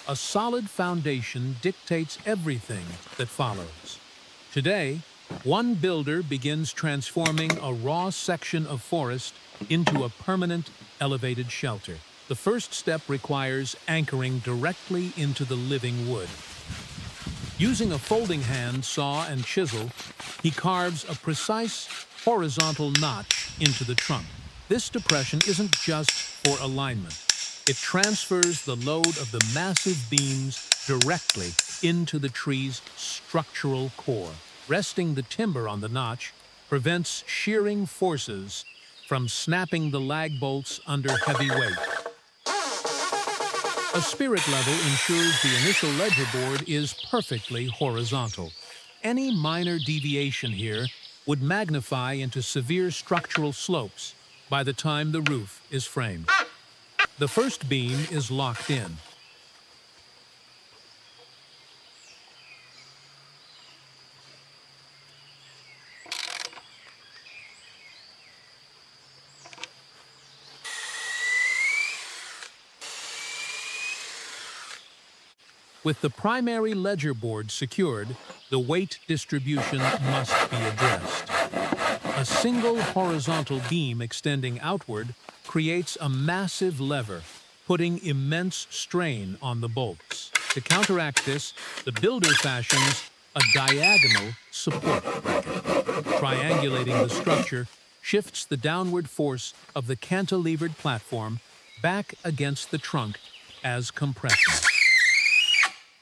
a solid foundation dictates everything that follows. Today, one builder begins transforming a raw section of forest into a permanent, elevated shelter. The first step requires anchoring directly into the living wood. Using a folding hand, saw, and chisel, he carves a precise, horizontal notch into the trunk. This depression isn't just for alignment. It transfers the load of the massive beams directly into the tree's structural core. Resting the timber on the notch prevents shearing forces from snapping the lag bolts under heavy weight. A spirit level ensures the initial ledger board is perfectly horizontal. Any minor deviation here would magnify into severe structural slopes by the time the roof is framed. The first beam is locked in. With the primary ledger board secured, the weight distribution must be addressed. A single horizontal beam extending outward creates a massive lever, putting immense strain on the bolts. To counteract this, the builder fashions a diagonal support bracket. Triangulating the structure shifts the downward force of the cantilevered platform back against the trunk as compression.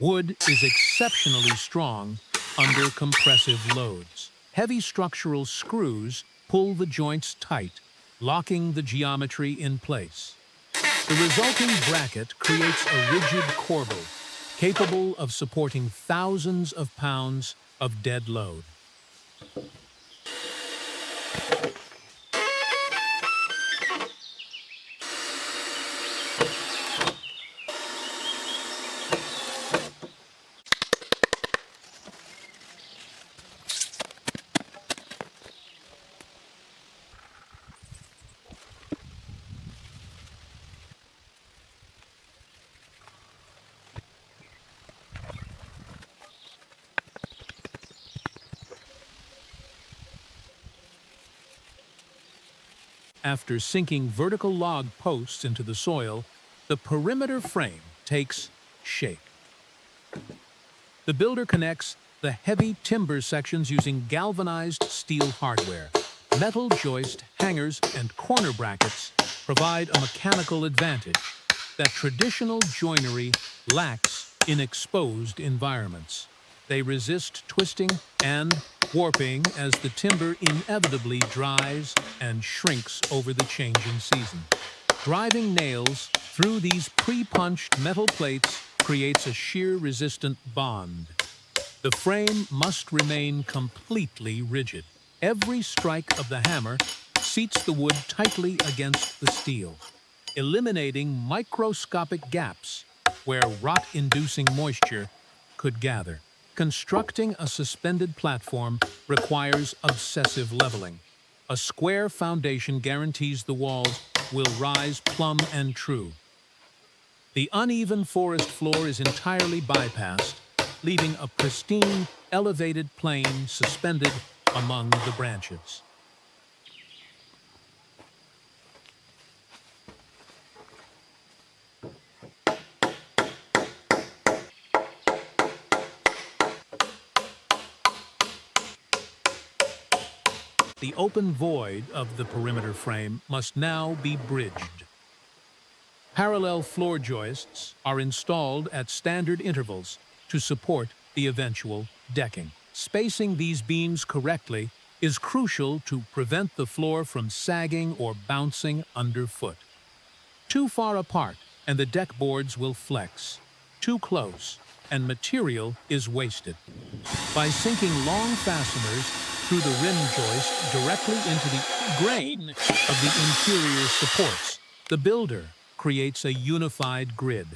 Wood is exceptionally strong under compressive loads. Heavy structural screws pull the joints tight, locking the geometry in place. The resulting bracket creates a rigid corbel, capable of supporting thousands of pounds of dead load. After sinking vertical log posts into the soil, the perimeter frame takes shape. The builder connects the heavy timber sections using galvanized steel hardware. Metal joist, hangers, and corner brackets provide a mechanical advantage that traditional joinery lacks in exposed environments. They resist twisting and warping as the timber inevitably dries and shrinks over the changing season. Driving nails through these pre-punched metal plates creates a shear-resistant bond. The frame must remain completely rigid. Every strike of the hammer seats the wood tightly against the steel, eliminating microscopic gaps where rot-inducing moisture could gather. Constructing a suspended platform requires obsessive leveling. A square foundation guarantees the walls will rise plumb and true. The uneven forest floor is entirely bypassed, leaving a pristine, elevated plane suspended among the branches. The open void of the perimeter frame must now be bridged. Parallel floor joists are installed at standard intervals to support the eventual decking. Spacing these beams correctly is crucial to prevent the floor from sagging or bouncing underfoot. Too far apart, and the deck boards will flex. Too close, and material is wasted. By sinking long fasteners through the rim joist directly into the grain of the interior supports, the builder creates a unified grid.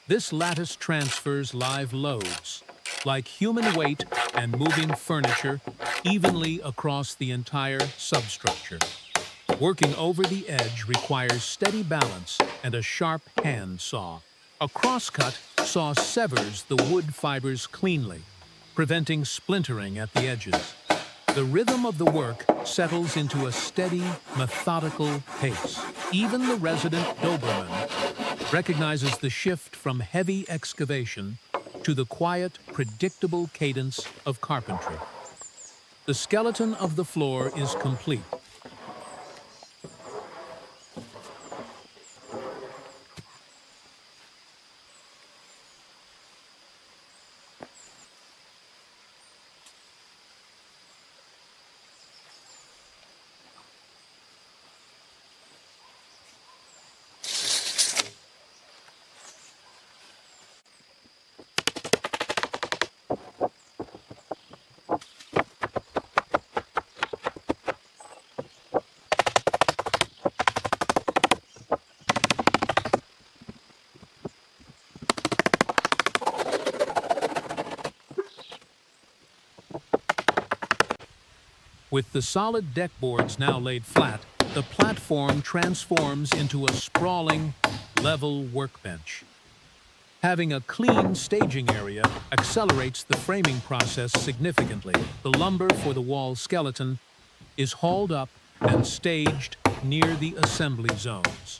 This lattice transfers live loads, like human weight and moving furniture, evenly across the entire substructure. Working over the edge requires steady balance and a sharp hand saw. A crosscut saw severs the wood fibers cleanly, preventing splintering at the edges. The rhythm of the work settles into a steady, methodical pace. Even the resident Doberman recognizes the shift from heavy excavation to the quiet, predictable cadence of carpentry. The skeleton of the floor is complete. With the solid deck boards now laid flat, the platform transforms into a sprawling, level workbench. Having a clean staging area accelerates the framing process significantly. The lumber for the wall skeleton is hauled up and staged near the assembly zones.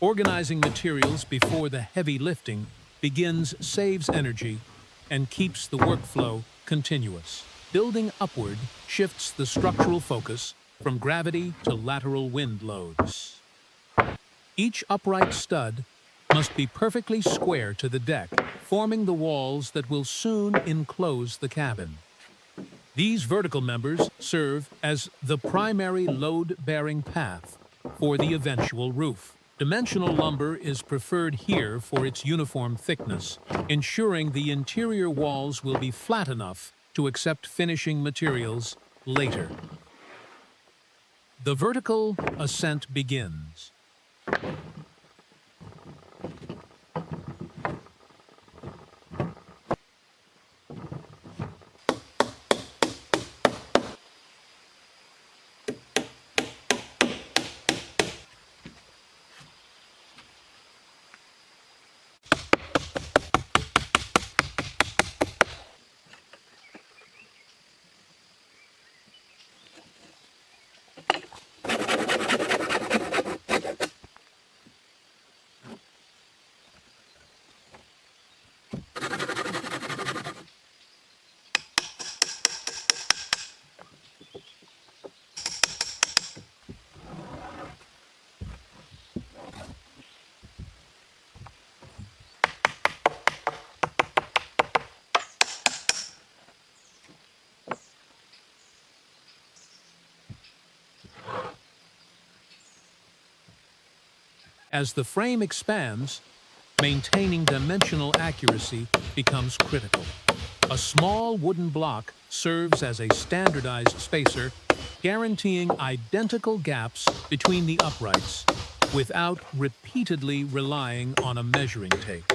Organizing materials before the heavy lifting begins saves energy and keeps the workflow continuous. Building upward shifts the structural focus from gravity to lateral wind loads. Each upright stud must be perfectly square to the deck, forming the walls that will soon enclose the cabin. These vertical members serve as the primary load-bearing path for the eventual roof. Dimensional lumber is preferred here for its uniform thickness, ensuring the interior walls will be flat enough to accept finishing materials later. The vertical ascent begins. As the frame expands, maintaining dimensional accuracy becomes critical. A small wooden block serves as a standardized spacer, guaranteeing identical gaps between the uprights without repeatedly relying on a measuring tape.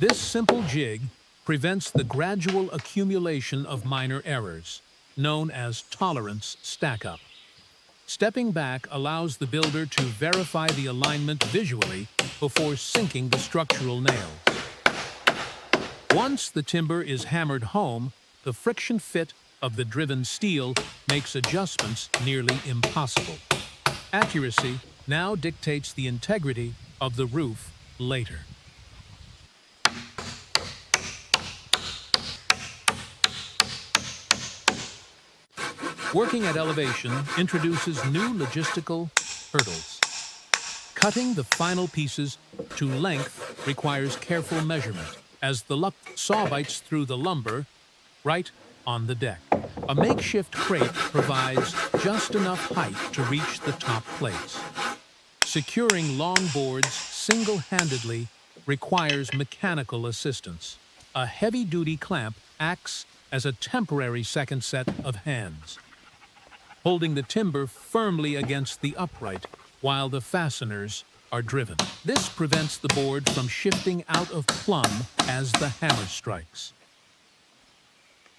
This simple jig prevents the gradual accumulation of minor errors, known as tolerance stack-up. Stepping back allows the builder to verify the alignment visually before sinking the structural nails. Once the timber is hammered home, the friction fit of the driven steel makes adjustments nearly impossible. Accuracy now dictates the integrity of the roof later. Working at elevation introduces new logistical hurdles. Cutting the final pieces to length requires careful measurement, as the saw bites through the lumber right on the deck. A makeshift crate provides just enough height to reach the top plates. Securing long boards single-handedly requires mechanical assistance. A heavy-duty clamp acts as a temporary second set of hands, holding the timber firmly against the upright while the fasteners are driven. This prevents the board from shifting out of plumb as the hammer strikes.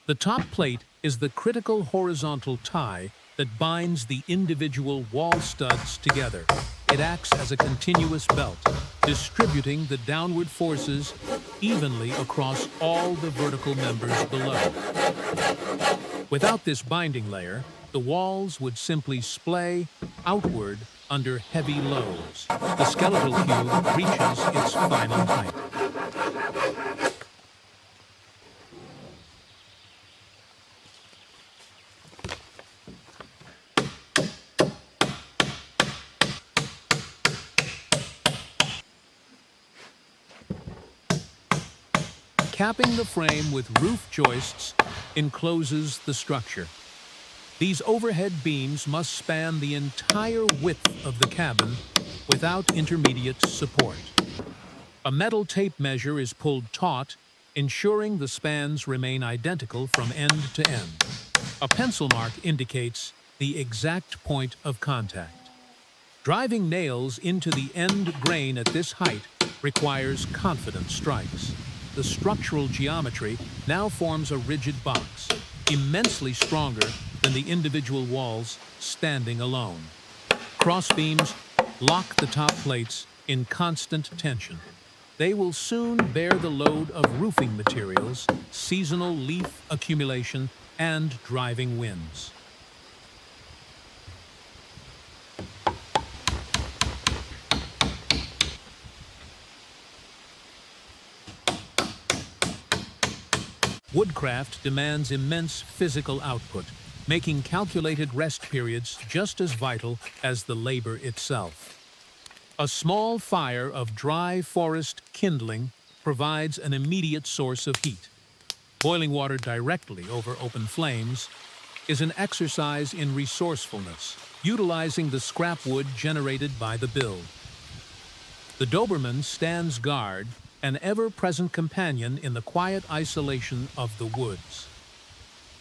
The top plate is the critical horizontal tie that binds the individual wall studs together. It acts as a continuous belt, distributing the downward forces evenly across all the vertical members below. Without this binding layer, the walls would simply splay outward under heavy loads. The skeletal cube reaches its final height. Capping the frame with roof joists encloses the structure. These overhead beams must span the entire width of the cabin without intermediate support. A metal tape measure is pulled taut, ensuring the spans remain identical from end to end. A pencil mark indicates the exact point of contact. Driving nails into the end grain at this height requires confident strikes. The structural geometry now forms a rigid box, immensely stronger than the individual walls standing alone. Crossbeams lock the top plates in constant tension. They will soon bear the load of roofing materials, seasonal leaf accumulation, and driving winds. Woodcraft demands immense physical output, making calculated rest periods just as vital as the labor itself. A small fire of dry forest kindling provides an immediate source of heat. Boiling water directly over open flames is an exercise in resourcefulness, utilizing the scrap wood generated by the build. The Doberman stands guard, an ever-present companion in the quiet isolation of the woods.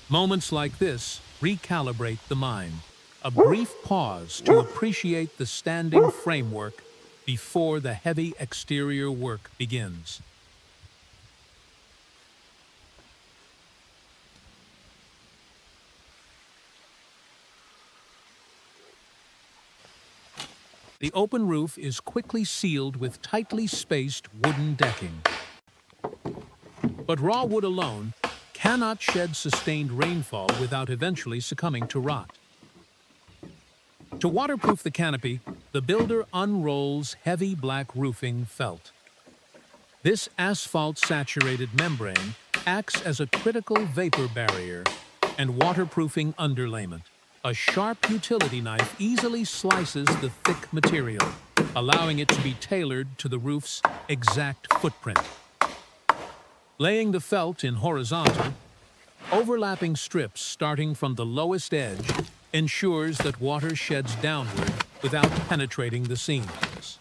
Moments like this recalibrate the mind, a brief pause to appreciate the standing framework before the heavy exterior work begins. The open roof is quickly sealed with tightly spaced wooden decking. But raw wood alone cannot shed sustained rainfall without eventually succumbing to rot. To waterproof the canopy, the builder unrolls heavy black roofing felt. This asphalt-saturated membrane acts as a critical vapor barrier and waterproofing underlayment. A sharp utility knife easily slices the thick material, allowing it to be tailored to the roof's exact footprint. Laying the felt in horizontal, overlapping strips starting from the lowest edge ensures that water sheds downward without penetrating the seams.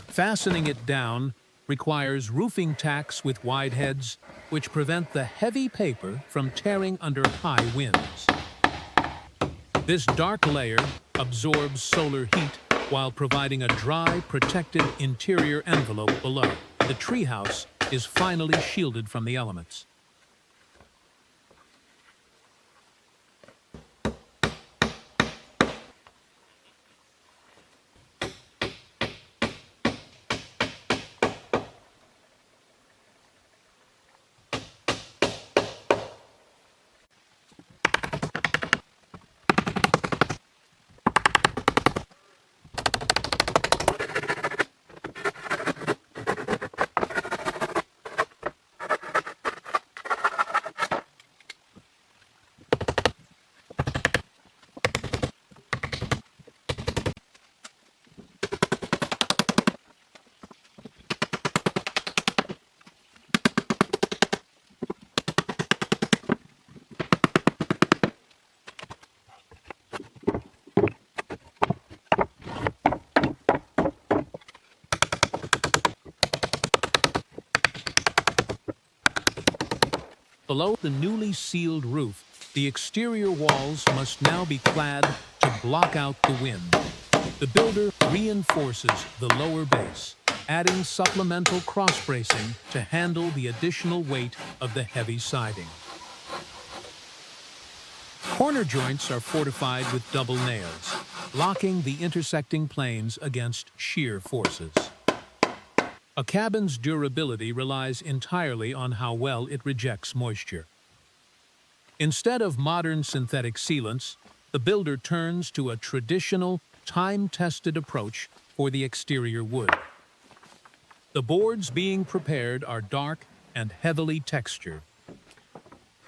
Fastening it down requires roofing tacks with wide heads, which prevent the heavy paper from tearing under high winds. This dark layer absorbs solar heat while providing a dry, protected interior envelope below. The treehouse is finally shielded from the elements. Below the newly sealed roof, the exterior walls must now be clad to block out the wind. The builder reinforces the lower base, adding supplemental cross-bracing to handle the additional weight of the heavy siding. inner joints are fortified with double nails, locking the intersecting planes against shear forces. A cabin's durability relies entirely on how well it rejects moisture. Instead of modern synthetic sealants, the builder turns to a traditional, time-tested approach for the exterior wood. The boards being prepared are dark and heavily textured.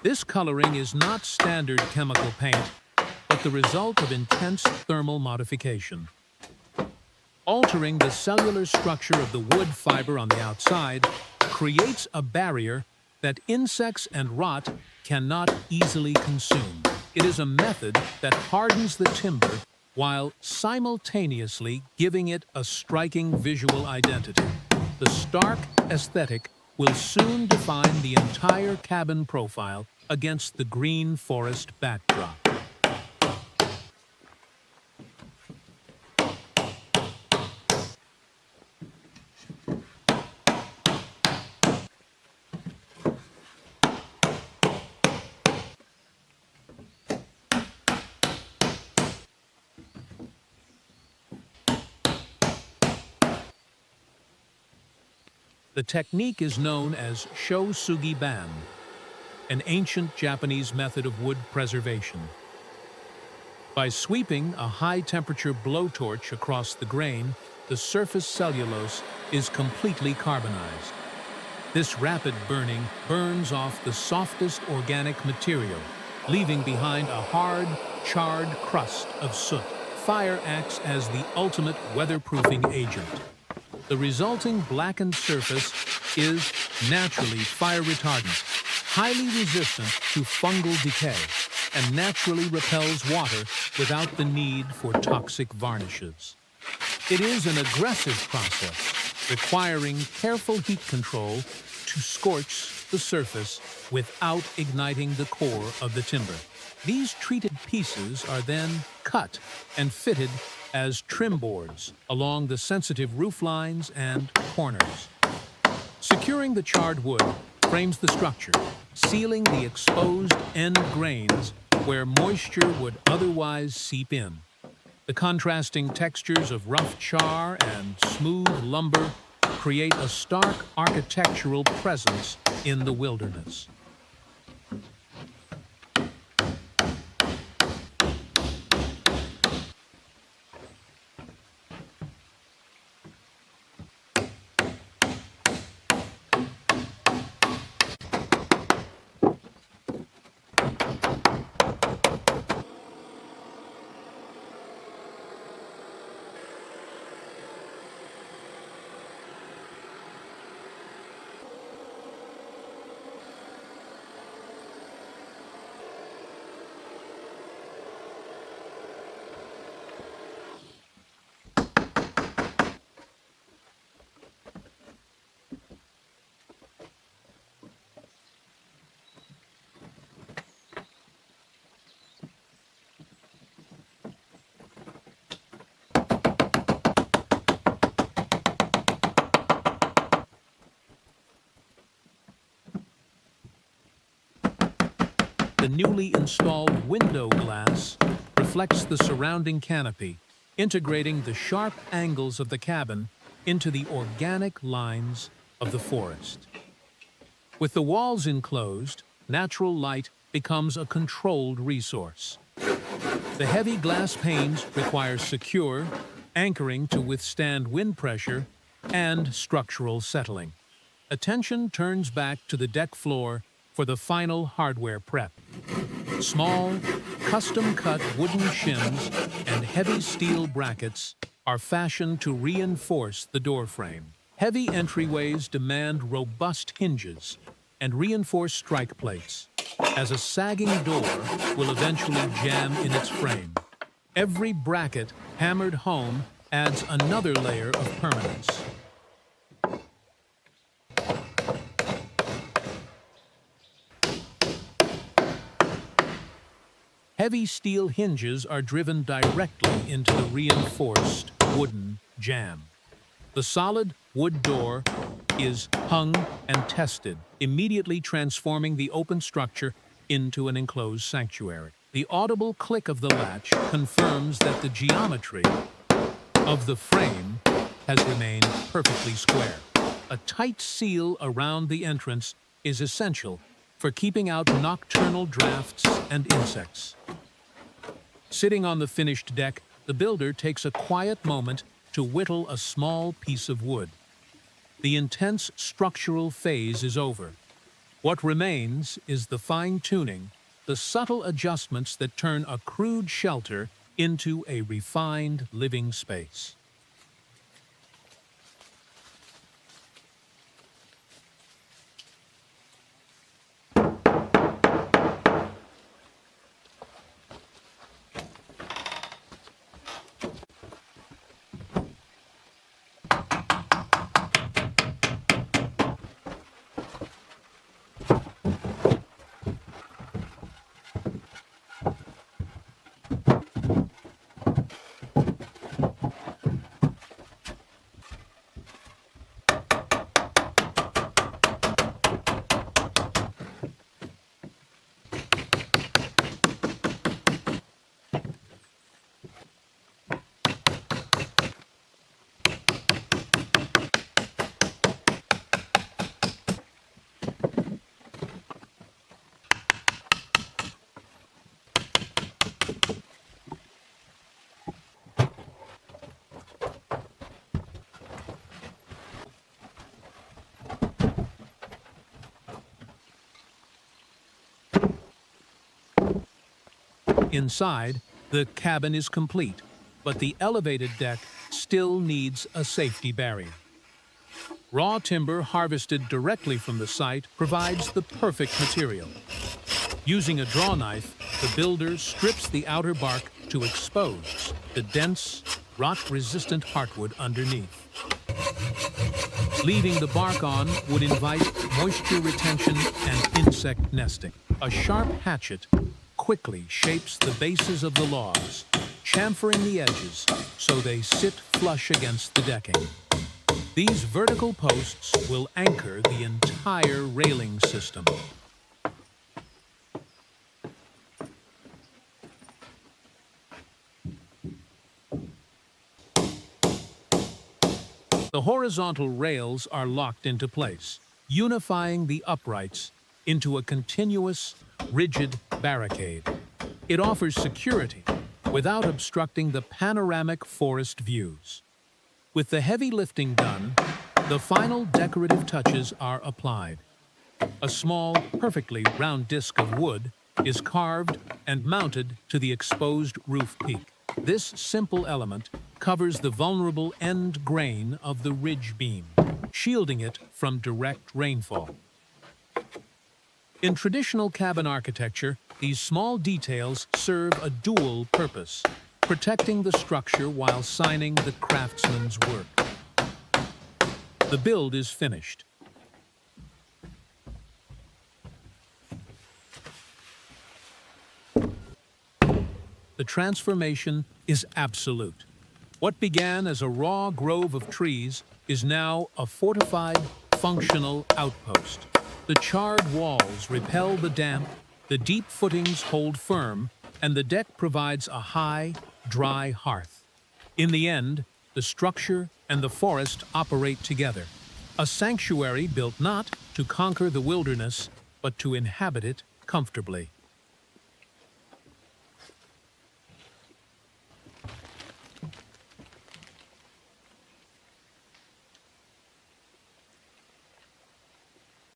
This coloring is not standard chemical paint, but the result of intense thermal modification. Altering the cellular structure of the wood fiber on the outside creates a barrier that insects and rot cannot easily consume. It is a method that hardens the timber while simultaneously giving it a striking visual identity. The stark aesthetic will soon define the entire cabin profile against the green forest backdrop. The technique is known as Shou Sugi Ban, an ancient Japanese method of wood preservation. By sweeping a high-temperature blowtorch across the grain, the surface cellulose is completely carbonized. This rapid burning burns off the softest organic material, leaving behind a hard, charred crust of soot. Fire acts as the ultimate weatherproofing agent. The resulting blackened surface is naturally fire-retardant, highly resistant to fungal decay, and naturally repels water without the need for toxic varnishes. It is an aggressive process, requiring careful heat control to scorch the surface without igniting the core of the timber. These treated pieces are then cut and fitted as trim boards along the sensitive roof lines and corners. Securing the charred wood frames the structure, sealing the exposed end grains where moisture would otherwise seep in. The contrasting textures of rough char and smooth lumber create a stark architectural presence in the wilderness. The newly installed window glass reflects the surrounding canopy, integrating the sharp angles of the cabin into the organic lines of the forest. With the walls enclosed, natural light becomes a controlled resource. The heavy glass panes require secure anchoring to withstand wind pressure and structural settling. Attention turns back to the deck floor for the final hardware prep. Small, custom-cut wooden shims and heavy steel brackets are fashioned to reinforce the door frame. Heavy entryways demand robust hinges and reinforced strike plates, as a sagging door will eventually jam in its frame. Every bracket hammered home adds another layer of permanence. Heavy steel hinges are driven directly into the reinforced wooden jamb. The solid wood door is hung and tested, immediately transforming the open structure into an enclosed sanctuary. The audible click of the latch confirms that the geometry of the frame has remained perfectly square. A tight seal around the entrance is essential for keeping out nocturnal drafts and insects. Sitting on the finished deck, the builder takes a quiet moment to whittle a small piece of wood. The intense structural phase is over. What remains is the fine-tuning, the subtle adjustments that turn a crude shelter into a refined living space. Inside, the cabin is complete, but the elevated deck still needs a safety barrier. Raw timber harvested directly from the site provides the perfect material. Using a draw knife, the builder strips the outer bark to expose the dense, rot-resistant heartwood underneath. Leaving the bark on would invite moisture retention and insect nesting. A sharp hatchet quickly shapes the bases of the logs, chamfering the edges so they sit flush against the decking. These vertical posts will anchor the entire railing system. The horizontal rails are locked into place, unifying the uprights into a continuous, rigid barricade. It offers security without obstructing the panoramic forest views. With the heavy lifting done, the final decorative touches are applied. A small, perfectly round disc of wood is carved and mounted to the exposed roof peak. This simple element covers the vulnerable end grain of the ridge beam, shielding it from direct rainfall. In traditional cabin architecture, these small details serve a dual purpose, protecting the structure while signing the craftsman's work. The build is finished. The transformation is absolute. What began as a raw grove of trees is now a fortified, functional outpost. The charred walls repel the damp, the deep footings hold firm, and the deck provides a high, dry hearth. In the end, the structure and the forest operate together. A sanctuary built not to conquer the wilderness, but to inhabit it comfortably.